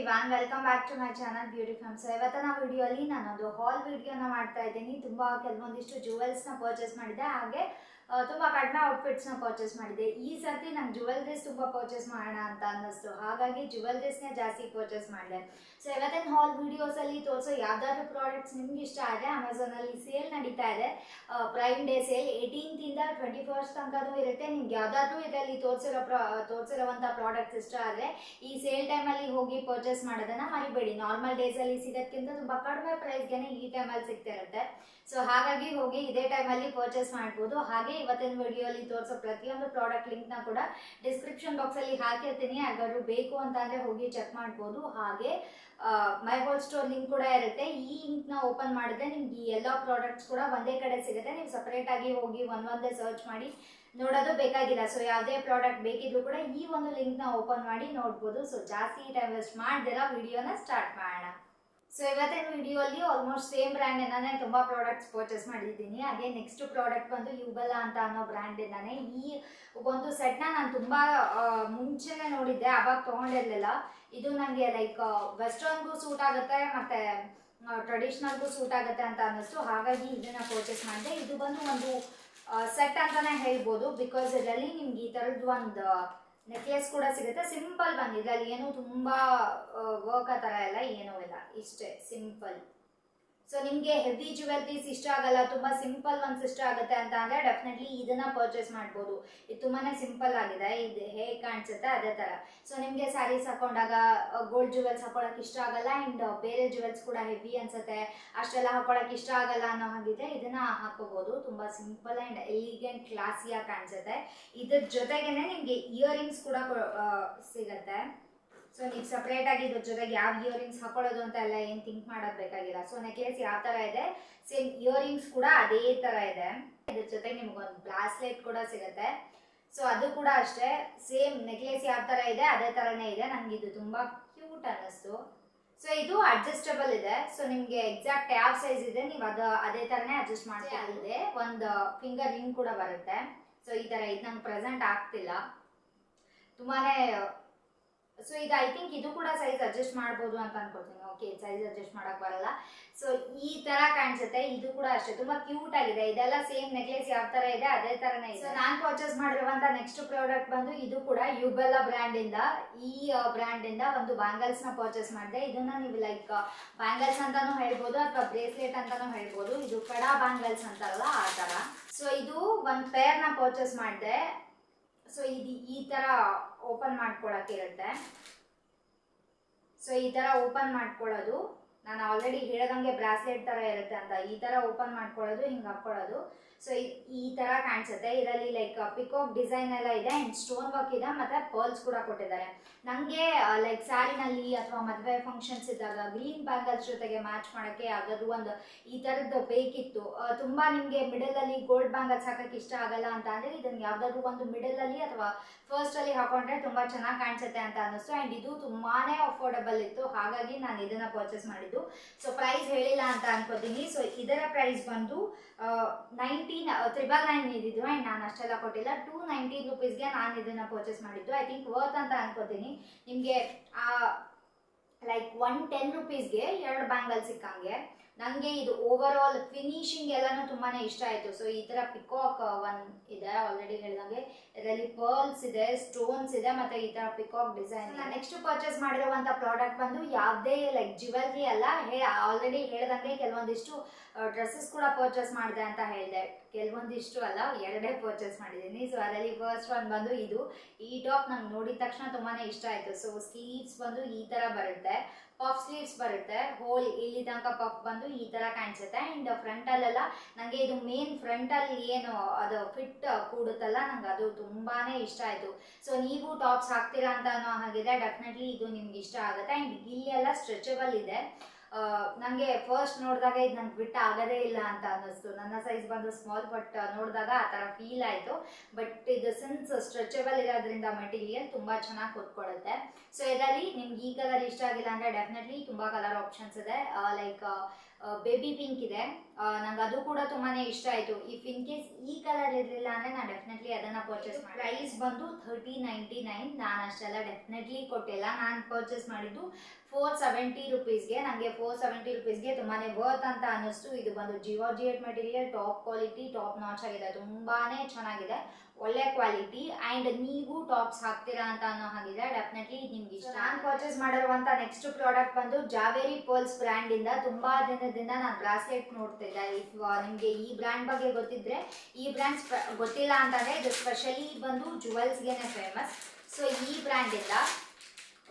Everyone welcome back to my channel beauty fam. So ಇವತ್ತಿನ ವಿಡಿಯೋಲಿ ನಾನೊಂದು ಹಾಲ್ ವಿಡಿಯೋನ ಮಾಡ್ತಾ ಇದ್ದೀನಿ. ಕೆಲವೊಂದಿಷ್ಟು ಜುವೆಲ್ಸ್ನ ಪರ್ಚೇಸ್ ಮಾಡಿದೆ, ಹಾಗೆ ತುಂಬ ಕಡಿಮೆ ಔಟ್ಫಿಟ್ಸ್ನ ಪರ್ಚೇಸ್ ಮಾಡಿದೆ. ಈ ಸರ್ತಿ ನಂಗೆ ಜುವೆಲ್ರೀಸ್ ತುಂಬ ಪರ್ಚೇಸ್ ಮಾಡೋಣ ಅಂತ ಅನ್ನಿಸ್ತು, ಹಾಗಾಗಿ ಜುವೆಲ್ರೀಸ್ನೇ ಜಾಸ್ತಿ ಪರ್ಚೇಸ್ ಮಾಡಿದೆ. ಸೊ ಇವತ್ತಿನ ಹಾಲ್ ವಿಡಿಯೋಸಲ್ಲಿ ತೋರಿಸೋ ಯಾವ್ದಾದ್ರು ಪ್ರಾಡಕ್ಟ್ಸ್ ನಿಮ್ಗೆ ಇಷ್ಟ ಆದರೆ ಅಮೆಝಾನಲ್ಲಿ ಸೇಲ್ ನಡೀತಾ ಇದೆ. ಪ್ರೈಮ್ ಡೇ ಸೇಲ್ 18th ಇಂದ 21st ತನಕನೂ ಇರುತ್ತೆ. ನಿಮ್ಗೆ ಯಾವ್ದಾದ್ರು ಇದರಲ್ಲಿ ತೋರಿಸಿರುವಂಥ ಪ್ರಾಡಕ್ಟ್ಸ್ ಇಷ್ಟ ಆದರೆ ಈ ಸೇಲ್ ಟೈಮಲ್ಲಿ ಹೋಗಿ ಪರ್ಚೇಸ್ ಮಾಡೋದನ್ನ ಮರಿಬೇಡಿ. ನಾರ್ಮಲ್ ಡೇಸಲ್ಲಿ ಸಿಗೋದಕ್ಕಿಂತ ತುಂಬ ಕಡಿಮೆ ಪ್ರೈಸ್ಗೆನೆ ಈ ಟೈಮಲ್ಲಿ ಸಿಗ್ತಿರುತ್ತೆ. ಸೊ ಹಾಗಾಗಿ ಹೋಗಿ ಇದೇ ಟೈಮಲ್ಲಿ ಪರ್ಚೇಸ್ ಮಾಡ್ಬೋದು. ಹಾಗೆ ಇವತ್ತಿನ ವಿಡಿಯೋಲಿ ತೋರಿಸೋ ಪ್ರತಿಯೊಂದು ಪ್ರಾಡಕ್ಟ್ ಲಿಂಕ್ನ ಕೂಡ ಡಿಸ್ಕ್ರಿಪ್ಷನ್ ಬಾಕ್ಸಲ್ಲಿ ಹಾಕಿರ್ತೀನಿ, ಯಾರಿಗಾದ್ರು ಬೇಕು ಅಂತ ಅಂದರೆ ಹೋಗಿ ಚೆಕ್ ಮಾಡ್ಬೋದು. ಹಾಗೆ ಮೈ ಹೋಲ್ ಸ್ಟೋರ್ ಲಿಂಕ್ ಕೂಡ ಇರುತ್ತೆ. ಈ ಲಿಂಕ್ನ ಓಪನ್ ಮಾಡಿದ್ರೆ ನಿಮ್ಗೆ ಈ ಎಲ್ಲ ಪ್ರಾಡಕ್ಟ್ಸ್ ಕೂಡ ಒಂದೇ ಕಡೆ ಸಿಗುತ್ತೆ. ನೀವು ಸಪ್ರೇಟಾಗಿ ಹೋಗಿ ಒಂದೊಂದೇ ಸರ್ಚ್ ಮಾಡಿ ನೋಡೋದು ಬೇಕಾಗಿಲ್ಲ. ಸೊ ಯಾವುದೇ ಪ್ರಾಡಕ್ಟ್ ಬೇಕಿದ್ರು ಕೂಡ ಈ ಒಂದು ಲಿಂಕ್ನ ಓಪನ್ ಮಾಡಿ ನೋಡ್ಬೋದು. ಸೊ ಜಾಸ್ತಿ ಟೈಮ್ ವೇಸ್ಟ್ ಮಾಡ್ದಿರಾ ವಿಡಿಯೋನ ಸ್ಟಾರ್ಟ್ ಮಾಡೋಣ. ಸೊ ಇವತ್ತಿನ ವಿಡಿಯೋಲಿ ಆಲ್ಮೋಸ್ಟ್ ಸೇಮ್ ಬ್ರ್ಯಾಂಡಿಂದಾನೆ ತುಂಬ ಪ್ರಾಡಕ್ಟ್ಸ್ ಪರ್ಚೇಸ್ ಮಾಡಿದ್ದೀನಿ. ಹಾಗೆ ನೆಕ್ಸ್ಟ್ ಪ್ರಾಡಕ್ಟ್ ಬಂದು ಯುಬೆಲ್ಲಾ ಅಂತ ಅನ್ನೋ ಬ್ರ್ಯಾಂಡಿಂದಾನೆ. ಈ ಒಂದು ಸೆಟ್ನ ನಾನು ತುಂಬ ಮುಂಚೆನೆ ನೋಡಿದ್ದೆ, ಆವಾಗ ತೊಗೊಂಡಿರಲಿಲ್ಲ. ಇದು ನನಗೆ ಲೈಕ್ ವೆಸ್ಟರ್ನ್ಗೂ ಸೂಟ್ ಆಗುತ್ತೆ ಮತ್ತು ಟ್ರೆಡಿಷ್ನಲ್ಗೂ ಸೂಟ್ ಆಗುತ್ತೆ ಅಂತ ಅನ್ನಿಸ್ತು, ಹಾಗಾಗಿ ಇದನ್ನು ಪರ್ಚೇಸ್ ಮಾಡಿದೆ. ಇದು ಬಂದು ಒಂದು ಸೆಟ್ ಅಂತಲೇ ಹೇಳ್ಬೋದು, ಬಿಕಾಸ್ ಇದರಲ್ಲಿ ನಿಮ್ಗೆ ಈ ಥರದ್ದು ಒಂದು ನೆಕ್ಲೆಸ್ ಕೂಡ ಸಿಗುತ್ತೆ. ಸಿಂಪಲ್ ಬಂದು ಇದರಲ್ಲಿ ಏನೂ ತುಂಬ ವರ್ಕ್ ಆ ಥರ ಎಲ್ಲ ಏನೂ ಇಲ್ಲ, ಇಷ್ಟೇ ಸಿಂಪಲ್. ಸೊ ನಿಮಗೆ ಹೆವಿ ಜ್ಯುವೆಲ್ರೀಸ್ ಇಷ್ಟ ಆಗಲ್ಲ, ತುಂಬ ಸಿಂಪಲ್ ಒನ್ಸ್ ಇಷ್ಟ ಆಗುತ್ತೆ ಅಂತ ಅಂದರೆ ಡೆಫಿನೆಟ್ಲಿ ಇದನ್ನು ಪರ್ಚೇಸ್ ಮಾಡ್ಬೋದು. ಇದು ತುಂಬಾ ಸಿಂಪಲ್ ಆಗಿದೆ, ಇದು ಹೇಗೆ ಕಾಣಿಸುತ್ತೆ ಅದೇ ಥರ. ಸೊ ನಿಮಗೆ ಸ್ಯಾರೀಸ್ ಹಾಕೊಂಡಾಗ ಗೋಲ್ಡ್ ಜ್ಯುವೆಲ್ಸ್ ಹಾಕೊಳ್ಳೋಕೆ ಇಷ್ಟ ಆಗಲ್ಲ, ಆ್ಯಂಡ್ ಬೇರೆ ಜ್ಯುವೆಲ್ಸ್ ಕೂಡ ಹೆವಿ ಅನ್ಸುತ್ತೆ, ಅಷ್ಟೆಲ್ಲ ಹಾಕೊಳ್ಳೋಕೆ ಇಷ್ಟ ಆಗಲ್ಲ ಅನ್ನೋ ಹಾಗಿದ್ರೆ ಇದನ್ನು ಹಾಕೋಬೋದು. ತುಂಬ ಸಿಂಪಲ್ ಆ್ಯಂಡ್ ಎಲಿಗೆಂಟ್ ಕ್ಲಾಸಿಯಾಗಿ ಕಾಣಿಸುತ್ತೆ. ಇದ್ರ ಜೊತೆಗೇನೆ ನಿಮಗೆ ಇಯರಿಂಗ್ಸ್ ಕೂಡ ಸಿಗುತ್ತೆ. ಸೊ ನೀವು ಸಪ್ರೇಟಾಗಿ ಇದ್ರ ಜೊತೆಗೆ ಯಾವ ಇಯರಿಂಗ್ಸ್ ಹಾಕೊಳ್ಳೋದು ಅಂತ ಎಲ್ಲ ಏನು ಥಿಂಕ್ ಮಾಡೋದು ಬೇಕಾಗಿಲ್ಲ. ಸೊ ನೆಕ್ಲೆಸ್ ಯಾವ ಥರ ಇದೆ ಸೇಮ್ ಇಯರಿಂಗ್ಸ್ ಕೂಡ ಅದೇ ಥರ ಇದೆ. ಇದ್ರ ಜೊತೆಗೆ ನಿಮ್ಗೊಂದು ಬ್ರಾಸ್ಲೆಟ್ ಕೂಡ ಸಿಗುತ್ತೆ. ಸೊ ಅದು ಕೂಡ ಅಷ್ಟೇ ಸೇಮ್ ನೆಕ್ಲೆಸ್ ಯಾವ ಥರ ಇದೆ ಅದೇ ಥರನೇ ಇದೆ. ನನಗೆ ಇದು ತುಂಬ ಕ್ಯೂಟ್ ಅನ್ನಿಸ್ತು. ಸೊ ಇದು ಅಡ್ಜಸ್ಟಬಲ್ ಇದೆ. ಸೊ ನಿಮಗೆ ಎಕ್ಸಾಕ್ಟ್ ಯಾವ ಸೈಜ್ ಇದೆ ನೀವು ಅದೇ ಥರನೇ ಅಡ್ಜಸ್ಟ್ ಮಾಡ್ಕೊಂಡಿದೆ. ಒಂದು ಫಿಂಗರ್ ರಿಂಗ್ ಕೂಡ ಬರುತ್ತೆ. ಸೊ ಈ ಥರ ಇದು ನಂಗೆ ಪ್ರೆಸೆಂಟ್ ಆಗ್ತಿಲ್ಲ, ತುಂಬಾ. ಸೊ ಇದು ಐ ಥಿಂಕ್ ಇದು ಕೂಡ ಸೈಜ್ ಅಡ್ಜಸ್ಟ್ ಮಾಡ್ಬೋದು ಅಂತ ಅನ್ಕೊಳ್ತೀನಿ. ಓಕೆ, ಸೈಜ್ ಅಡ್ಜಸ್ಟ್ ಮಾಡಕ್ ಬರಲ್ಲ. ಸೊ ಈ ತರ ಕಾಣಿಸುತ್ತೆ. ಇದು ಕೂಡ ಅಷ್ಟೇ ತುಂಬಾ ಕ್ಯೂಟ್ ಆಗಿದೆ. ಇದೆಲ್ಲ ಸೇಮ್ ನೆಕ್ಲೆಸ್ ಯಾವ ತರ ಇದೆ ಅದೇ ತರನೇ ಇದೆ. ನಾನು ಪರ್ಚೇಸ್ ಮಾಡಿರುವಂತ ನೆಕ್ಸ್ಟ್ ಪ್ರಾಡಕ್ಟ್ ಬಂದು ಇದು ಕೂಡ ಯುಬೆಲ್ಲಾ ಬ್ರ್ಯಾಂಡ್ ಇಂದ. ಈ ಬ್ರ್ಯಾಂಡ್ ಇಂದ ಒಂದು ಬ್ಯಾಂಗಲ್ಸ್ ನ ಪರ್ಚೇಸ್ ಮಾಡಿದೆ. ಇದನ್ನ ನೀವು ಲೈಕ್ ಬ್ಯಾಂಗಲ್ಸ್ ಅಂತಾನು ಹೇಳ್ಬೋದು ಅಥವಾ ಬ್ರೇಸ್ಲೆಟ್ ಅಂತಾನು ಹೇಳ್ಬೋದು. ಇದು ಕಡಾ ಬ್ಯಾಂಗಲ್ಸ್ ಅಂತಾರಲ್ಲ ಆ ತರ. ಸೊ ಇದು ಒಂದು ಪೇರ್ ನ ಪರ್ಚೇಸ್ ಮಾಡಿದೆ. ಸೊ ಇದು ಈ ತರ ಓಪನ್ ಮಾಡ್ಕೊಳಕ್ಕಿರುತ್ತೆ. ಸೊ ಈ ತರ ಓಪನ್ ಮಾಡ್ಕೊಳ್ಳೋದು, ನಾನು ಆಲ್ರೆಡಿ ಹೇಳ್ದಂಗೆ ಬ್ರಾಸ್ಲೆಟ್ ತರ ಇರುತ್ತೆ ಅಂತ, ಈ ತರ ಓಪನ್ ಮಾಡ್ಕೊಳ್ಳೋದು, ಹಿಂಗೆ ಹಾಕೊಳ್ಳೋದು. ಸೊ ಈ ತರ ಕಾಣಿಸುತ್ತೆ. ಇದರಲ್ಲಿ ಲೈಕ್ ಪಿಕಾಕ್ ಡಿಸೈನ್ ಎಲ್ಲ ಇದೆ, ಅಂಡ್ ಸ್ಟೋನ್ ವರ್ಕ್ ಇದೆ, ಮತ್ತೆ ಪರ್ಲ್ಸ್ ಕೂಡ ಕೊಟ್ಟಿದ್ದಾರೆ. ನನಗೆ ಲೈಕ್ ಸ್ಯಾರಿನಲ್ಲಿ ಅಥವಾ ಮದುವೆ ಫಂಕ್ಷನ್ಸ್ ಇದ್ದಾಗ ಗ್ರೀನ್ ಬ್ಯಾಂಗಲ್ಸ್ ಜೊತೆಗೆ ಮ್ಯಾಚ್ ಮಾಡೋಕ್ಕೆ ಯಾವುದಾದ್ರು ಒಂದು ಈ ಥರದ್ದು ಬೇಕಿತ್ತು. ತುಂಬ ನಿಮಗೆ ಮಿಡಲಲ್ಲಿ ಗೋಲ್ಡ್ ಬ್ಯಾಂಗಲ್ಸ್ ಹಾಕೋಕ್ಕೆ ಇಷ್ಟ ಆಗಲ್ಲ ಅಂತ ಅಂದರೆ ಇದನ್ನು ಯಾವುದಾದ್ರು ಒಂದು ಮಿಡಲಲ್ಲಿ ಅಥವಾ ಫಸ್ಟಲ್ಲಿ ಹಾಕೊಂಡ್ರೆ ತುಂಬ ಚೆನ್ನಾಗಿ ಕಾಣಿಸುತ್ತೆ ಅಂತ ಅನ್ನಿಸ್ತು. ಆ್ಯಂಡ್ ಇದು ತುಂಬಾ ಅಫೋರ್ಡಬಲ್ ಇತ್ತು, ಹಾಗಾಗಿ ನಾನು ಇದನ್ನು ಪರ್ಚೇಸ್ ಮಾಡಿದ್ದು. ಸೊ ಪ್ರೈಸ್ ಹೇಳಿಲ್ಲ ಅಂತ ಅನ್ಕೋತೀನಿ. ಸೊ ಇದರ ಪ್ರೈಸ್ ಬಂದು 999 ಇದ್ದಿದ್ದು, ಆ್ಯಂಡ್ ನಾನು ಅಷ್ಟೆಲ್ಲ ಕೊಟ್ಟಿಲ್ಲ. 219 ರುಪೀಸ್ಗೆ ನಾನು ಇದನ್ನು ಪರ್ಚೇಸ್ ಮಾಡಿದ್ದು. ಐ ಥಿಂಕ್ ವರ್ತ್ ಅಂತ ಅನ್ಕೋತೀನಿ. ನಿಮಗೆ ಲೈಕ್ 110 ರುಪೀಸ್ಗೆ 2 ಬ್ಯಾಂಗಲ್ ಸಿಕ್ಕಂಗೆ. ನನಗೆ ಇದು ಓವರ್ ಆಲ್ ಫಿನಿಶಿಂಗ್ ಎಲ್ಲನೂ ತುಂಬಾ ಇಷ್ಟ ಆಯಿತು. ಸೊ ಈ ಥರ ಪಿಕಾಕ್ ಒನ್ ಇದೆ, ಆಲ್ರೆಡಿ ಹೇಳಿದಂಗೆ ಇದರಲ್ಲಿ ಪರ್ಲ್ಸ್ ಇದೆ, ಸ್ಟೋನ್ಸ್ ಇದೆ, ಮತ್ತು ಈ ಥರ ಪಿಕಾಕ್ ಡಿಸೈನ್. ನಾನು ನೆಕ್ಸ್ಟ್ ಪರ್ಚೇಸ್ ಮಾಡಿರುವಂಥ ಪ್ರಾಡಕ್ಟ್ ಬಂದು ಯಾವುದೇ ಲೈಕ್ ಜ್ಯುವೆಲ್ರಿ ಅಲ್ಲ. ಆಲ್ರೆಡಿ ಹೇಳ್ದಂಗೆ ಕೆಲವೊಂದಿಷ್ಟು ಡ್ರೆಸ್ಸಸ್ ಕೂಡ ಪರ್ಚೇಸ್ ಮಾಡಿದೆ ಅಂತ ಹೇಳಿದೆ. ಕೆಲವೊಂದಿಷ್ಟು ಅಲ್ಲ, 2 ಪರ್ಚೇಸ್ ಮಾಡಿದ್ದೀನಿ. ಸೊ ಅದರಲ್ಲಿ ಫಸ್ಟ್ ಒನ್ ಬಂದು ಇದು. ಈ ಟಾಪ್ ನಂಗೆ ನೋಡಿದ ತಕ್ಷಣ ತುಂಬಾ ಇಷ್ಟ ಆಯಿತು. ಸೊ ಸ್ಲೀವ್ಸ್ ಬಂದು ಈ ಥರ ಬರುತ್ತೆ, ಪಫ್ ಸ್ಲೀವ್ಸ್ ಬರುತ್ತೆ, ಹೋಲ್ ಇಲ್ಲಿ ತನಕ ಪಫ್ ಬಂದು ಈ ಥರ ಕಾಣಿಸುತ್ತೆ. ಆ್ಯಂಡ್ ಫ್ರಂಟಲ್ಲೆಲ್ಲ ನನಗೆ ಇದು ಮೇನ್ ಫ್ರಂಟಲ್ಲಿ ಏನು ಅದು ಫಿಟ್ ಕೂಡುತ್ತಲ್ಲ, ನಂಗೆ ಅದು ತುಂಬಾ ಇಷ್ಟ ಆಯಿತು. ಸೊ ನೀವು ಟಾಪ್ಸ್ ಹಾಕ್ತೀರಾ ಅಂತ ಅನ್ನೋ ಹಾಗಿದೆ, ಡೆಫಿನೆಟ್ಲಿ ಇದು ನಿಮ್ಗೆ ಇಷ್ಟ ಆಗುತ್ತೆ. ಆ್ಯಂಡ್ ಇಲ್ಲಿ ಎಲ್ಲ ಸ್ಟ್ರೆಚಬಲ್ ಇದೆ. ನನಗೆ ಫಸ್ಟ್ ನೋಡಿದಾಗ ಇದು ನಂಗೆ ಫಿಟ್ ಆಗೋದೇ ಇಲ್ಲ ಅಂತ ಅನ್ನಿಸ್ತು. ನನ್ನ ಸೈಜ್ ಬಂದು ಸ್ಮಾಲ್, ಬಟ್ ನೋಡಿದಾಗ ಆ ಥರ ಫೀಲ್ ಆಯಿತು. ಬಟ್ ಇದು ಸಿನ್ಸ್ ಸ್ಟ್ರೆಚಬಲ್ ಇರೋದ್ರಿಂದ ಮೆಟೀರಿಯಲ್ ತುಂಬ ಚೆನ್ನಾಗಿ ಕೂತ್ಕೊಳ್ಳುತ್ತೆ. ಸೊ ಇದರಲ್ಲಿ ನಿಮ್ಗೆ ಈ ಕಲರ್ ಕಲರ್ ಇಷ್ಟ ಆಗಿಲ್ಲ ಅಂದರೆ ಡೆಫಿನೆಟ್ಲಿ ತುಂಬ ಕಲರ್ ಆಪ್ಷನ್ಸ್ ಇದೆ. ಲೈಕ್ ಬೇಬಿ ಪಿಂಕ್ ಇದೆ, ನಂಗೆ ಅದು ಕೂಡ ತುಂಬಾ ಇಷ್ಟ ಆಯಿತು. ಇಫ್ ಇನ್ ಕೇಸ್ ಈ ಕಲರ್ ಇರಲಿಲ್ಲ ಅಂದರೆ ನಾನು ಡೆಫಿನೆಟ್ಲಿ ಅದನ್ನು ಪರ್ಚೇಸ್ ಮಾಡಿ. ಪ್ರೈಸ್ ಬಂದು 3099. ನಾನು ಅಷ್ಟೆಲ್ಲ ಡೆಫಿನೆಟ್ಲಿ ಕೊಟ್ಟಿಲ್ಲ. ನಾನು ಪರ್ಚೇಸ್ ಮಾಡಿದ್ದು 470 ರುಪೀಸ್ಗೆ. ನನಗೆ 470 ರುಪೀಸ್ಗೆ ತುಂಬಾ ವರ್ತ್ ಅಂತ ಅನ್ನಿಸ್ತು. ಇದು ಬಂದು georgette material, top quality, top notch ಆಗಿದೆ, ತುಂಬಾ ಚೆನ್ನಾಗಿದೆ, ಒಳ್ಳೆ ಕ್ವಾಲಿಟಿ. ಆ್ಯಂಡ್ ನೀವು ಟಾಪ್ಸ್ ಹಾಕ್ತೀರಾ ಅಂತ ಅನ್ನೋ ಹಾಗಿದೆ, ಡೆಫಿನೆಟ್ಲಿ ನಿಮ್ಗೆ ಇಷ್ಟ. ನಾನು ಪರ್ಚೇಸ್ ಮಾಡಿರುವಂಥ ನೆಕ್ಸ್ಟ್ ಪ್ರಾಡಕ್ಟ್ ಬಂದು ಜಾವೇರಿ ಪರ್ಲ್ಸ್ ಬ್ರ್ಯಾಂಡಿಂದ. ತುಂಬ ದಿನದಿಂದ ನಾನು ಬ್ರಾಸ್ಲೆಟ್ ನೋಡ್ತಿದ್ದೆ. ಇಫ್ ನಿಮಗೆ ಈ ಬ್ರ್ಯಾಂಡ್ ಬಗ್ಗೆ ಗೊತ್ತಿದ್ರೆ, ಈ ಬ್ರ್ಯಾಂಡ್ ಗೊತ್ತಿಲ್ಲ ಅಂತಂದರೆ ಇದು ಸ್ಪೆಷಲಿ ಬಂದು ಜುವೆಲ್ಸ್ಗೆನೆ ಫೇಮಸ್. ಸೊ ಈ ಬ್ರ್ಯಾಂಡಿಂದ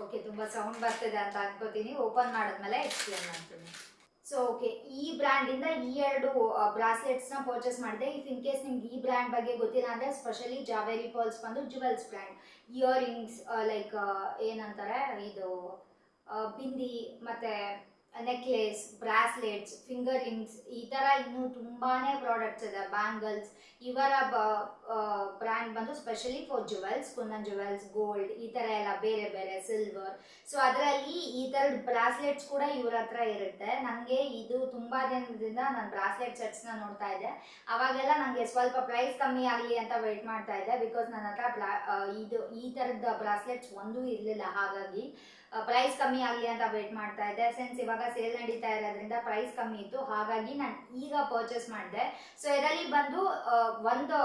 ಓಕೆ, ತುಂಬ ಸೌಂಡ್ ಬರ್ತಿದೆ ಅಂತ ಅನ್ಕೋತೀನಿ, ಓಪನ್ ಮಾಡಿದ್ಮೇಲೆ ಎಕ್ಸ್ಪ್ಲೇನ್ ಮಾಡ್ತೀನಿ. ಸೊ ಓಕೆ, ಈ ಬ್ರ್ಯಾಂಡಿಂದ ಈ 2 ಬ್ರಾಸ್ಲೆಟ್ಸ್ನ ಪರ್ಚೇಸ್ ಮಾಡಿದೆ. ಇಫ್ ಇನ್ ಕೇಸ್ ನಿಮ್ಗೆ ಈ ಬ್ರ್ಯಾಂಡ್ ಬಗ್ಗೆ ಗೊತ್ತಿಲ್ಲ ಅಂದರೆ, ಸ್ಪೆಷಲಿ ಜಾವೇರಿ ಪರ್ಲ್ಸ್ ಬಂದು ಜುವೆಲ್ಸ್ ಬ್ರ್ಯಾಂಡ್. ಇಯರಿಂಗ್ಸ್ ಲೈಕ್ ಏನಂತಾರೆ, ಇದು ಬಿಂದಿ ಮತ್ತು ನೆಕ್ಲೆಸ್, ಬ್ರಾಸ್ಲೆಟ್ಸ್, ಫಿಂಗರ್ ರಿಂಗ್ಸ್, ಈ ಥರ ಇನ್ನೂ ತುಂಬಾ ಪ್ರಾಡಕ್ಟ್ಸ್ ಇದೆ. ಬ್ಯಾಂಗಲ್ಸ್, ಇವರ ಬ್ರ್ಯಾಂಡ್ ಬಂದು specially for jewels, kundan jewels, gold, ಈ ಥರ ಎಲ್ಲ ಬೇರೆ ಬೇರೆ, ಸಿಲ್ವರ್. ಸೊ ಅದರಲ್ಲಿ ಈ ಥರದ ಬ್ರಾಸ್ಲೆಟ್ಸ್ ಕೂಡ ಇವ್ರ ಹತ್ರ ಇರುತ್ತೆ. ನನಗೆ ಇದು ತುಂಬ ದಿನದಿಂದ ನಾನು ಬ್ರಾಸ್ಲೆಟ್ ಸೆಟ್ಸ್ನ ನೋಡ್ತಾ ಇದ್ದೆ. ಅವಾಗೆಲ್ಲ ನನಗೆ ಸ್ವಲ್ಪ ಪ್ರೈಸ್ ಕಮ್ಮಿ ಆಗಲಿ ಅಂತ ವೆಯ್ಟ್ ಮಾಡ್ತಾ ಇದ್ದೆ, ಬಿಕಾಸ್ ನನ್ನ ಹತ್ರ ಈ ಥರದ ಬ್ರಾಸ್ಲೆಟ್ಸ್ ಒಂದೂ ಇರಲಿಲ್ಲ. ಹಾಗಾಗಿ ಪ್ರೈಸ್ ಕಮ್ಮಿ ಆಗಲಿ ಅಂತ ವೆಯ್ಟ್ ಮಾಡ್ತಾ ಇದ್ದೆ. ಸಿನ್ಸ್ ಇವಾಗ ಸೇಲ್ ನಡೀತಾ ಇರೋದ್ರಿಂದ ಪ್ರೈಸ್ ಕಮ್ಮಿ ಇತ್ತು, ಹಾಗಾಗಿ ನಾನು ಈಗ ಪರ್ಚೇಸ್ ಮಾಡಿದೆ. ಸೊ ಇದರಲ್ಲಿ ಬಂದು ಒಂದು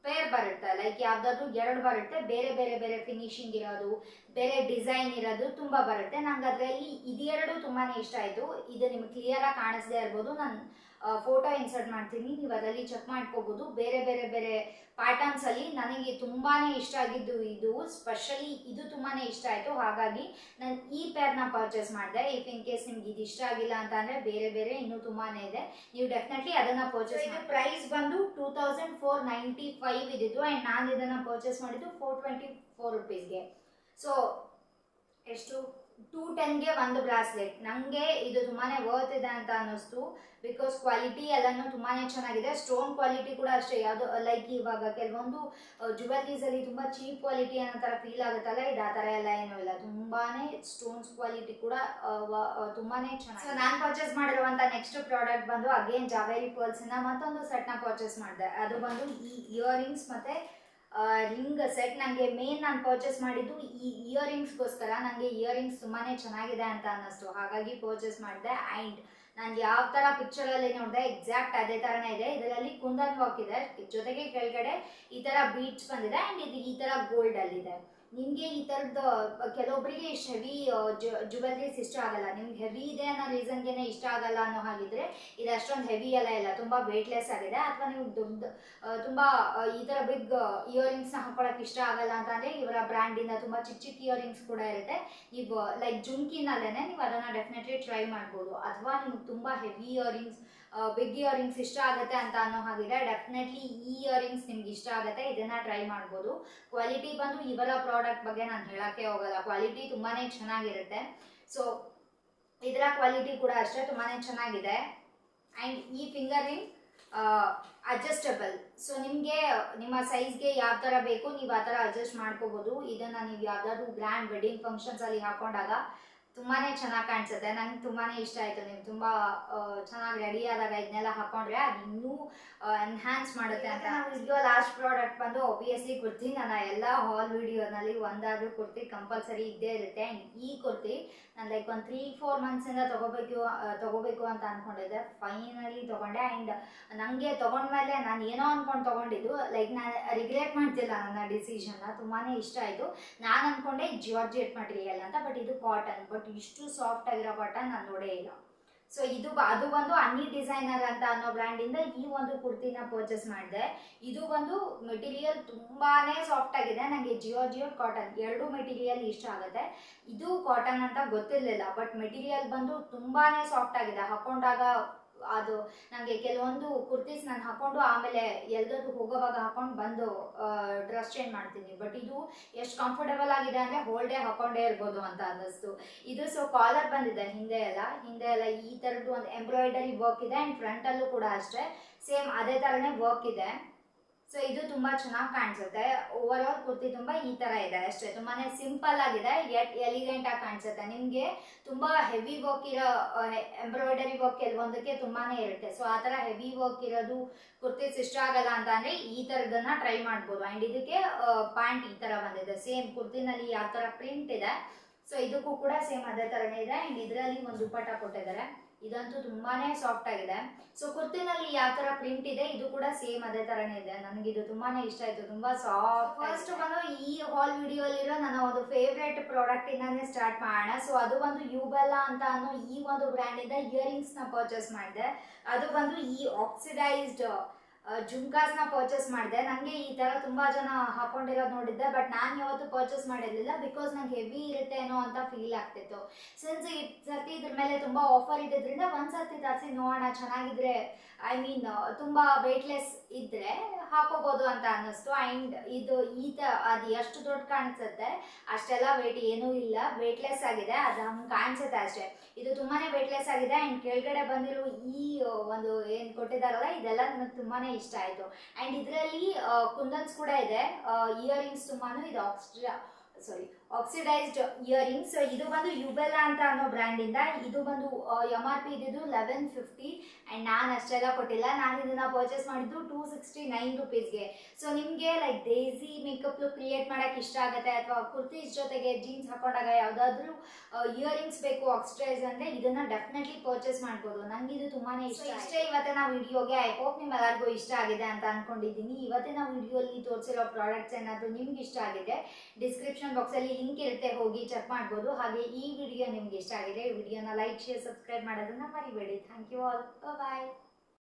ಪೇರ್ ಬರುತ್ತೆ, ಲೈಕ್ ಯಾವುದಾದ್ರು 2 ಬರುತ್ತೆ, ಬೇರೆ ಬೇರೆ ಬೇರೆ ಫಿನಿಶಿಂಗ್ ಇರೋದು, ಬೇರೆ ಡಿಸೈನ್ ಇರೋದು ತುಂಬ ಬರುತ್ತೆ. ನಂಗೆ ಅದರಲ್ಲಿ ಇದೆರಡು ತುಂಬಾ ಇಷ್ಟ ಆಯಿತು. ಇದು ನಿಮ್ಗೆ ಕ್ಲಿಯರಾಗಿ ಕಾಣಿಸದೇ ಇರ್ಬೋದು, ನಾನು ಫೋಟೋ ಇನ್ಸರ್ಟ್ ಮಾಡ್ತೀನಿ, ನೀವು ಅದರಲ್ಲಿ ಚೆಕ್ ಮಾಡ್ಕೋಬೋದು. ಬೇರೆ ಬೇರೆ ಬೇರೆ ಪ್ಯಾಟರ್ನ್ಸಲ್ಲಿ ನನಗೆ ತುಂಬಾ ಇಷ್ಟ ಆಗಿದ್ದು ಇದು, ಸ್ಪೆಷಲಿ ಇದು ತುಂಬಾ ಇಷ್ಟ ಆಯಿತು. ಹಾಗಾಗಿ ನಾನು ಈ ಪೇರ್ನ ಪರ್ಚೇಸ್ ಮಾಡಿದೆ. ಇಫ್ ಇನ್ ಕೇಸ್ ನಿಮ್ಗೆ ಇದು ಇಷ್ಟ ಆಗಿಲ್ಲ ಅಂತ ಅಂದರೆ ಬೇರೆ ಬೇರೆ ಇನ್ನೂ ತುಂಬಾ ಇದೆ, ನೀವು ಡೆಫಿನೆಟ್ಲಿ ಅದನ್ನು ಪರ್ಚೇಸ್ ಮಾಡಿ. ಪ್ರೈಸ್ ಬಂದು 2495 ಇದ್ದಿದ್ದು, ಆ್ಯಂಡ್ ನಾನು ಇದನ್ನು ಪರ್ಚೇಸ್ ಮಾಡಿದ್ದು 424 ರುಪೀಸ್ಗೆ. ಸೊ ಎಷ್ಟು 210ಗೆ ಒಂದು ಬ್ರಾಸ್ಲೆಟ್. ನನಗೆ ಇದು ತುಂಬಾ ವರ್ತ್ ಇದೆ ಅಂತ ಅನ್ನಿಸ್ತು, ಬಿಕಾಸ್ ಕ್ವಾಲಿಟಿ ಎಲ್ಲನೂ ತುಂಬಾ ಚೆನ್ನಾಗಿದೆ. ಸ್ಟೋನ್ ಕ್ವಾಲಿಟಿ ಕೂಡ ಅಷ್ಟೇ, ಯಾವುದು ಲೈಕ್ ಇವಾಗ ಕೆಲವೊಂದು ಜುವೆಲ್ಲರೀಸಲ್ಲಿ ತುಂಬ ಚೀಪ್ ಕ್ವಾಲಿಟಿ ಅನ್ನೋ ಥರ ಫೀಲ್ ಆಗುತ್ತಲ್ಲ, ಇದು ಆ ಥರ ಎಲ್ಲ ಏನೂ ಇಲ್ಲ, ತುಂಬಾ ಸ್ಟೋನ್ಸ್ ಕ್ವಾಲಿಟಿ ಕೂಡ ತುಂಬಾ ಚೆನ್ನಾಗಿ. ಸೊ ನಾನು ಪರ್ಚೇಸ್ ಮಾಡಿರುವಂಥ ನೆಕ್ಸ್ಟ್ ಪ್ರಾಡಕ್ಟ್ ಬಂದು ಅಗೇನ್ ಜಾವೇರಿ ಪರ್ಲ್ಸಿಂದ ಮತ್ತೊಂದು ಸೆಟ್ನ ಪರ್ಚೇಸ್ ಮಾಡಿದೆ. ಅದು ಬಂದು ಈ ಇಯರಿಂಗ್ಸ್ ಮತ್ತು ರಿಂಗ್ ಸೆಟ್. ನನಗೆ ಮೇನ್ ನಾನು ಪರ್ಚೇಸ್ ಮಾಡಿದ್ದು ಈ ಇಯರಿಂಗ್ಸ್ಗೋಸ್ಕರ. ನನಗೆ ಇಯರಿಂಗ್ಸ್ ತುಂಬಾ ಚೆನ್ನಾಗಿದೆ ಅಂತ ಅನ್ನಿಸ್ತು, ಹಾಗಾಗಿ ಪರ್ಚೇಸ್ ಮಾಡಿದೆ. ಆ್ಯಂಡ್ ನಾನು ಯಾವ ಥರ ಪಿಕ್ಚರಲ್ಲಿ ನೋಡಿದೆ ಎಕ್ಸಾಕ್ಟ್ ಅದೇ ಥರನೇ ಇದೆ. ಇದರಲ್ಲಿ ಕುಂದನ್ ವರ್ಕ್ ಇದೆ, ಜೊತೆಗೆ ಕೆಳಗಡೆ ಈ ಥರ ಬೀಡ್ಸ್ ಬಂದಿದೆ, ಆ್ಯಂಡ್ ಇದು ಈ ಥರ ಗೋಲ್ಡಲ್ಲಿದೆ. ನಿಮಗೆ ಈ ಥರದ್ದು ಕೆಲವೊಬ್ಬರಿಗೆ ಇಷ್ಟು ಹೆವಿ ಜುವೆಲ್ರೀಸ್ ಇಷ್ಟ ಆಗಲ್ಲ, ನಿಮ್ಗೆ ಹೆವಿ ಇದೆ ಅನ್ನೋ ರೀಸನ್ಗೆ ಇಷ್ಟ ಆಗಲ್ಲ ಅನ್ನೋ ಹಾಗಿದ್ರೆ ಇದು ಅಷ್ಟೊಂದು ಹೆವಿ ಎಲ್ಲ ಇಲ್ಲ, ತುಂಬ ವೇಟ್ಲೆಸ್ ಆಗಿದೆ. ಅಥವಾ ನೀವು ತುಂಬ ಈ ಥರ ಬಿಗ್ ಇಯರಿಂಗ್ಸ್ನ ಹಾಕೊಳ್ಳೋಕೆ ಇಷ್ಟ ಆಗಲ್ಲ ಅಂತಂದರೆ ಇವರ ಬ್ರ್ಯಾಂಡಿಂದ ತುಂಬ ಚಿಕ್ಕ ಚಿಕ್ಕ ಇಯರಿಂಗ್ಸ್ ಕೂಡ ಇರುತ್ತೆ. ನೀವು ಲೈಕ್ ಜುಮ್ಕಿನಲ್ಲೇ ನೀವು ಅದನ್ನು ಡೆಫಿನೆಟ್ಲಿ ಟ್ರೈ ಮಾಡ್ಬೋದು. ಅಥವಾ ನಿಮ್ಗೆ ತುಂಬ ಹೆವಿ ಇಯರಿಂಗ್ಸ್, ಬಿಗ್ ಇಯರಿಂಗ್ಸ್ ಇಷ್ಟ ಆಗುತ್ತೆ ಅಂತ ಅನ್ನೋ ಹಾಗಿದ್ರೆ ಡೆಫಿನೆಟ್ಲಿ ಈ ಇಯರಿಂಗ್ಸ್ ನಿಮ್ಗೆ ಇಷ್ಟ ಆಗುತ್ತೆ, ಇದನ್ನು ಟ್ರೈ ಮಾಡ್ಬೋದು. ಕ್ವಾಲಿಟಿ ಬಂದು ಇವರ ಪ್ರಾಡಕ್ಟ್ ಬಗ್ಗೆ ನಾನು ಹೇಳೋಕ್ಕೆ ಹೋಗಲ್ಲ, ಕ್ವಾಲಿಟಿ ತುಂಬಾ ಚೆನ್ನಾಗಿರುತ್ತೆ. ಸೊ ಇದರ ಕ್ವಾಲಿಟಿ ಕೂಡ ಅಷ್ಟೇ ತುಂಬಾ ಚೆನ್ನಾಗಿದೆ. ಆ್ಯಂಡ್ ಈ ಫಿಂಗರ್ ರಿಂಗ್ ಅಡ್ಜಸ್ಟಬಲ್. ಸೊ ನಿಮಗೆ ನಿಮ್ಮ ಸೈಜ್ಗೆ ಯಾವ ಥರ ಬೇಕು ನೀವು ಆ ಥರ ಅಡ್ಜಸ್ಟ್ ಮಾಡ್ಕೋಬೋದು. ಇದನ್ನು ನೀವು ಯಾವುದಾದ್ರೂ ಗ್ರ್ಯಾಂಡ್ ವೆಡ್ಡಿಂಗ್ ಫಂಕ್ಷನ್ಸಲ್ಲಿ ಹಾಕೊಂಡಾಗ ತುಂಬಾ ಚೆನ್ನಾಗಿ ಕಾಣಿಸುತ್ತೆ. ನಂಗೆ ತುಂಬಾ ಇಷ್ಟ ಆಯಿತು. ನೀವು ತುಂಬ ಚೆನ್ನಾಗಿ ರೆಡಿ ಆದಾಗ ಇದನ್ನೆಲ್ಲ ಹಾಕೊಂಡ್ರೆ ಅದು ಇನ್ನೂ ಎನ್ಹ್ಯಾನ್ಸ್ ಮಾಡುತ್ತೆ ಅಂತ. ವಿಡಿಯೋ ಲಾಸ್ಟ್ ಪ್ರಾಡಕ್ಟ್ ಬಂದು ಆಬ್ವಿಯಸ್ಲಿ ಕುರ್ತಿ. ನನ್ನ ಎಲ್ಲ ಹಾಲ್ ವಿಡಿಯೋನಲ್ಲಿ ಒಂದಾದರೂ ಕುರ್ತಿ ಕಂಪಲ್ಸರಿ ಇದ್ದೇ ಇರುತ್ತೆ. ಆ್ಯಂಡ್ ಈ ಕುರ್ತಿ ನಾನು ಲೈಕ್ ಒಂದು 3-4 ಮಂತ್ಸಿಂದ ತೊಗೋಬೇಕು ಅಂತ ಅಂದ್ಕೊಂಡಿದ್ದೆ. ಫೈನಲಿ ತೊಗೊಂಡೆ. ಆ್ಯಂಡ್ ನನಗೆ ತೊಗೊಂಡ್ಮೇಲೆ ನಾನು ಏನೋ ಅಂದ್ಕೊಂಡು ತೊಗೊಂಡಿದ್ದು, ಲೈಕ್ ನಾನು ರಿಗ್ರೆಟ್ ಮಾಡ್ತಿಲ್ಲ ನನ್ನ ಡಿಸಿಷನ್ನ. ತುಂಬಾ ಇಷ್ಟ ಆಯಿತು. ನಾನು ಅಂದ್ಕೊಂಡೆ ಜಾರ್ಜೆಟ್ ಮಟೀರಿಯಲ್ ಅಂತ, ಬಟ್ ಇದು ಕಾಟನ್. ಬಟ್ ಇಷ್ಟು ಸಾಫ್ಟ್ ಆಗಿರೋ ಕಾಟನ್ ನಾನು ನೋಡೇ ಇಲ್ಲ. ಸೊ ಅದು ಬಂದು ಅನ್ನಿ ಡಿಸೈನರ್ ಅಂತ ಅನ್ನೋ ಬ್ರ್ಯಾಂಡಿಂದ ಈ ಒಂದು ಕುರ್ತಿನ ಪರ್ಚೇಸ್ ಮಾಡಿದೆ. ಇದು ಬಂದು ಮೆಟೀರಿಯಲ್ ತುಂಬಾ ಸಾಫ್ಟ್ ಆಗಿದೆ. ನನಗೆ ಜಾರ್ಜೆಟ್ ಕಾಟನ್ ಎರಡೂ ಮೆಟೀರಿಯಲ್ ಇಷ್ಟ ಆಗುತ್ತೆ. ಇದು ಕಾಟನ್ ಅಂತ ಗೊತ್ತಿರಲಿಲ್ಲ, ಬಟ್ ಮೆಟೀರಿಯಲ್ ಬಂದು ತುಂಬಾ ಸಾಫ್ಟ್ ಆಗಿದೆ. ಹಾಕೊಂಡಾಗ ಅದು ನನಗೆ ಕೆಲವೊಂದು ಕುರ್ತೀಸ್ ನಾನು ಹಾಕೊಂಡು ಆಮೇಲೆ ಎಲ್ಲದೂ ಹೋಗೋವಾಗ ಹಾಕೊಂಡು ಬಂದು ಡ್ರೆಸ್ ಚೇಂಜ್ ಮಾಡ್ತೀನಿ. ಬಟ್ ಇದು ಎಷ್ಟು ಕಂಫರ್ಟಬಲ್ ಆಗಿದೆ ಅಂದರೆ ಹೋಲ್ ಡೇ ಹಾಕೊಂಡೇ ಇರ್ಬೋದು ಅಂತ ಅನ್ನಿಸ್ತು. ಇದು ಸೊ ಕಾಲರ್ ಬಂದಿದೆ ಹಿಂದೆ ಎಲ್ಲ ಈ ಥರದ್ದು ಒಂದು ಎಂಬ್ರಾಯ್ಡರಿ ವರ್ಕ್ ಇದೆ. ಆ್ಯಂಡ್ ಫ್ರಂಟಲ್ಲೂ ಕೂಡ ಅಷ್ಟೇ ಸೇಮ್ ಅದೇ ಥರನೇ ವರ್ಕ್ ಇದೆ. ಸೊ ಇದು ತುಂಬಾ ಚೆನ್ನಾಗಿ ಕಾಣಿಸುತ್ತೆ. ಓವರ್ ಆಲ್ ಕುರ್ತಿ ತುಂಬಾ ಈ ತರ ಇದೆ ಅಷ್ಟೇ, ತುಂಬಾನೇ ಸಿಂಪಲ್ ಆಗಿದೆ ಯಟ್ ಎಲಿಗೆಂಟ್ ಆಗಿ ಕಾಣಿಸುತ್ತೆ. ನಿಮ್ಗೆ ತುಂಬಾ ಹೆವಿ ವರ್ಕ್ ಇರೋ ಎಂಬ್ರಾಯ್ಡರಿ ವರ್ಕ್ ಕೆಲವೊಂದಕ್ಕೆ ತುಂಬಾನೇ ಇರುತ್ತೆ. ಸೊ ಆ ತರ ಹೆವಿ ವರ್ಕ್ ಇರೋದು ಕುರ್ತೀಸ್ ಇಷ್ಟ ಆಗಲ್ಲ ಅಂತ ಅಂದ್ರೆ ಈ ತರದನ್ನ ಟ್ರೈ ಮಾಡ್ಬೋದು. ಅಂಡ್ ಇದಕ್ಕೆ ಪ್ಯಾಂಟ್ ಈ ತರ ಬಂದಿದೆ, ಸೇಮ್ ಕುರ್ತಿನಲ್ಲಿ ಯಾವ ತರ ಪ್ರಿಂಟ್ ಇದೆ ಸೊ ಇದಕ್ಕೂ ಕೂಡ ಸೇಮ್ ಅದೇ ತರನೇ ಇದೆ. ಅಂಡ್ ಇದರಲ್ಲಿ ಒಂದು ದುಪ್ಪಟ್ಟ ಕೊಟ್ಟಿದ್ದಾರೆ, ಇದಂತೂ ತುಂಬಾನೇ ಸಾಫ್ಟ್ ಆಗಿದೆ. ಸೊ ಕುರ್ತಿನಲ್ಲಿ ಯಾವ ತರ ಪ್ರಿಂಟ್ ಇದೆ ಇದು ಕೂಡ ಸೇಮ್ ಅದೇ ತರನೇ ಇದೆ. ನನಗೆ ಇದು ತುಂಬಾನೇ ಇಷ್ಟ ಆಯ್ತು, ತುಂಬಾ ಸಾಫ್ಟ್. ಫಸ್ಟ್ ಬಂದು ಈ ಹಾಲ್ ವಿಡಿಯೋ ಅಲ್ಲಿರೋ ನನ್ನ ಒಂದು ಫೇವ್ರೆಟ್ ಪ್ರಾಡಕ್ಟ್ ಇಂದಾನೆ ಸ್ಟಾರ್ಟ್ ಮಾಡೋಣ. ಸೊ ಅದು ಬಂದು ಯೂಬೆಲ್ಲಾ ಅಂತ ಅನ್ನೋ ಈ ಒಂದು ಬ್ರ್ಯಾಂಡ್ ಇಂದ ಇಯರಿಂಗ್ಸ್ ನ ಪರ್ಚೇಸ್ ಮಾಡಿದೆ. ಅದು ಬಂದು ಈ ಆಕ್ಸಿಡೈಸ್ಡ್ ಜುಮ್ಕಾಸ್ ನ ಪರ್ಚೇಸ್ ಮಾಡಿದೆ. ನಂಗೆ ಈ ತರ ತುಂಬಾ ಜನ ಹಾಕೊಂಡಿರೋದು ನೋಡಿದ್ದೆ, ಬಟ್ ನಾನು ಯಾವತ್ತು ಪರ್ಚೇಸ್ ಮಾಡಿರ್ಲಿಲ್ಲ ಬಿಕಾಸ್ ನಂಗೆ ಹೆವಿ ಇರುತ್ತೆ ಏನೋ ಅಂತ ಫೀಲ್ ಆಗ್ತಿತ್ತು. ಸಿನ್ಸ್ ಈ ಸರ್ತಿ ಇದ್ರ ಮೇಲೆ ತುಂಬಾ ಆಫರ್ ಇದ್ದಿದ್ರಿಂದ ಒಂದ್ಸರ್ತಿ ತರಿಸಿ ನೋಡೋಣ, ಚೆನ್ನಾಗಿದ್ರೆ ಐ ಮೀನ್ ತುಂಬಾ ವೇಟ್ಲೆಸ್ ಇದ್ರೆ ಹಾಕೋಬಹುದು ಅಂತ ಅನ್ನಿಸ್ತು. ಅಂಡ್ ಇದು ಅದು ಎಷ್ಟು ದೊಡ್ಡ ಕಾಣಿಸುತ್ತೆ ಅಷ್ಟೆಲ್ಲ ವೇಟ್ ಏನೂ ಇಲ್ಲ, ವೇಟ್ಲೆಸ್ ಆಗಿದೆ, ಅದು ಹಂಗೆ ಕಾಣಿಸುತ್ತೆ ಅಷ್ಟೇ. ಇದು ತುಂಬಾನೇ ವೇಟ್ಲೆಸ್ ಆಗಿದೆ. ಅಂಡ್ ಕೆಳಗಡೆ ಬಂದಿರೋ ಈ ಒಂದು ಏನ್ ಕೊಟ್ಟಿದಾರಲ್ಲ ಇದೆಲ್ಲ ನನಗೆ ತುಂಬಾನೇ ಇಷ್ಟ ಆಯ್ತು. ಅಂಡ್ ಇದರಲ್ಲಿ ಕುಂದನ್ಸ್ ಕೂಡ ಇದೆ, ಇಯರಿಂಗ್ಸ್ ತುಂಬಾನು ಇದು ಆಕ್ಸಿಡೈಸ್ಡ್ ಇಯರಿಂಗ್ಸ್. ಇದು ಬಂದು ಯುಬೆಲ್ಲಾ ಅಂತ ಅನ್ನೋ ಬ್ರ್ಯಾಂಡ್ ಇಂದ. ಇದು ಬಂದು MRP ಇದ್ದು 1150 ಅಂಡ್ ನಾನು ಅಷ್ಟೆಲ್ಲ ಕೊಟ್ಟಿಲ್ಲ, ನಾನು ಇದನ್ನ ಪರ್ಚೇಸ್ ಮಾಡಿದ್ದು 269 ರುಪೀಸ್ಗೆ. ಸೊ ನಿಮ್ಗೆ ಲೈಕ್ ದೇಸಿ ಮೇಕಪ್ ಲುಕ್ ಕ್ರಿಯೇಟ್ ಮಾಡಕ್ ಇಷ್ಟ ಆಗುತ್ತೆ ಅಥವಾ ಕುರ್ತೀಸ್ ಜೊತೆಗೆ ಜೀನ್ಸ್ ಹಾಕೊಂಡಾಗ ಯಾವ್ದಾದ್ರು ಇಯರಿಂಗ್ಸ್ ಬೇಕು ಆಕ್ಸಿಡೈಸ್ ಅಂದ್ರೆ ಇದನ್ನ ಡೆಫಿನೆಟ್ಲಿ ಪರ್ಚೇಸ್ ಮಾಡ್ಬೋದು. ನಂಗೆ ಇದು ತುಂಬಾನೇ ಇಷ್ಟ. ಇಷ್ಟೇ ಇವತ್ತಿನ ವಿಡಿಯೋಗೆ. ಐ ಹೋಪ್ ನಿಮ್ಮೆಲ್ಲರಿಗೂ ಇಷ್ಟ ಆಗಿದೆ ಅಂತ ಅನ್ಕೊಂಡಿದ್ದೀನಿ. ಇವತ್ತಿನ ವಿಡಿಯೋಲಿ ತೋರಿಸಿರೋ ಪ್ರಾಡಕ್ಟ್ಸ್ ಏನಾದ್ರು ನಿಮ್ಗೆ ಇಷ್ಟ ಆಗಿದೆ ಡಿಸ್ಕ್ರಿಪ್ಷನ್ ಬಾಕ್ಸ್ ಅಲ್ಲಿ ಲಿಂಕ್ ಇರುತ್ತೆ, ಹೋಗಿ ಚೆಕ್ ಮಾಡ್ಬೋದು. ಹಾಗೆ ಈ ವಿಡಿಯೋ ನಿಮ್ಗೆ ಇಷ್ಟ ಆಗಿದೆ, ವಿಡಿಯೋನ ಲೈಕ್ ಶೇರ್ ಸಬ್ಸ್ಕ್ರೈಬ್ ಮಾಡೋದನ್ನ ಮರಿಬೇಡಿ. Thank you all, bye.